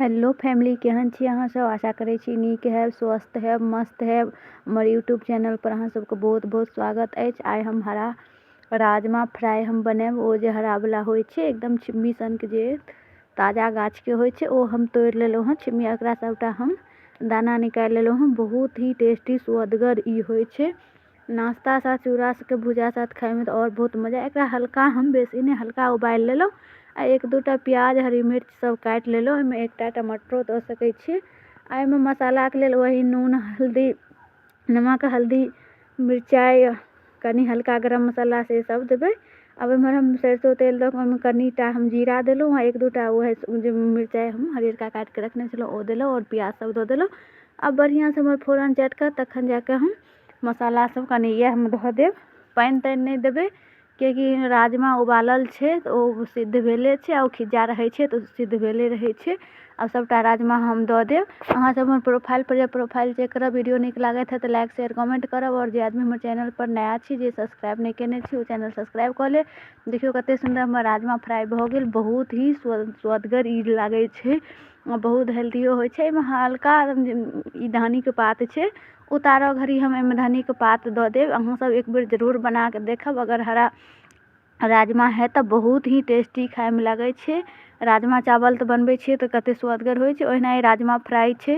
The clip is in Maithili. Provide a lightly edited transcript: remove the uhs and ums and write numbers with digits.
हेलो फैमिली, केहन छी अहाँ सब। आशा करै छी नीक हैब, स्वस्थ हैब, मस्त हैब। हमर यूट्यूब चैनल पर अहाँ सबके बहुत बहुत स्वागत अछि। आइ हम हरा राजमा फ्राई हम बनाएब। ओ जे हरावला होइ छै एकदम छिम्मी सनके जे ताजा गाछके होइ छै, ओ हम तोड़ि लेलहुँ हँ छिम्मी। एकरा सबटा हम दाना निकालि लेलहुँ हँ। बहुत ही टेस्टी सुअदगर ई होइ छै। नाश्ता साथ, चूड़ा के भुजा साथ खाइमे तऽ आओर बहुत मजा। एकरा हल्का हम बेसी नहि, हल्का उबालि लेलहुँ आ एक दूटा प्याज हरी मिर्च सब काटि लेलहुँ। एहिमे एकटा टमाटरो दऽ सकै छी। एहिमे मसालाके लेल वही नून, हल्दी, नमक, हल्दी, मिरचाइ, कनी हल्का गरम मसाला से सब देबै। अब एम्हर हम सरिसो तेल दऽ कऽ ओहिमे कनिटा हम जीरा देलहुँ आ एक दूटा वएह जे मिरचाइ हम हरियरका काटिके रखने छलहुँ ओ देलहुँ और प्याज सब दऽ देलहुँ। अब बढ़िआँसँ हमर फोरन चाटि कऽ तखन जाके हम मसाला सब कनी इएहमे धऽ देब। पानि तानि नहि देबै, किएकि राजमा उबालल छै तऽ ओ सिद्ध भेले छै आ ओ खिज्जा रहै छै तऽ सिद्ध भेले रहै छै। अब सबटा राजमा हम दऽ देब। अहाँ सब हमर प्रोफाइल पर प्रोफाइल चेक करब। वीडियो नीक लागत है तऽ लाइक शेयर कमेंट करब। और जे आदमी हमर चैनल पर नया छी, जे सब्सक्राइब नहीं केने छी, ओ चैनल सब्सक्राइब कऽ ले। देखियो कते सुंदर हमर राजमा फ्राई भऽ गेल। बहुत ही स्वदगर ई लागै छै, बहुत हेल्दियो होइ छै। एहिमे हल्का ई धनीके पात छै, उतारऽ घड़ी हम एहिमे धनीके पात दऽ देब। अहाँ सब एक बेर जरूर बना के देखब। अगर हरा राजमा है तऽ बहुत ही टेस्टी खाइमे लागै छै। राजमा चावल तऽ बनबै छियै तऽ कते स्वदगर होइ छै, ओहिना ई राजमा फ्राई छै।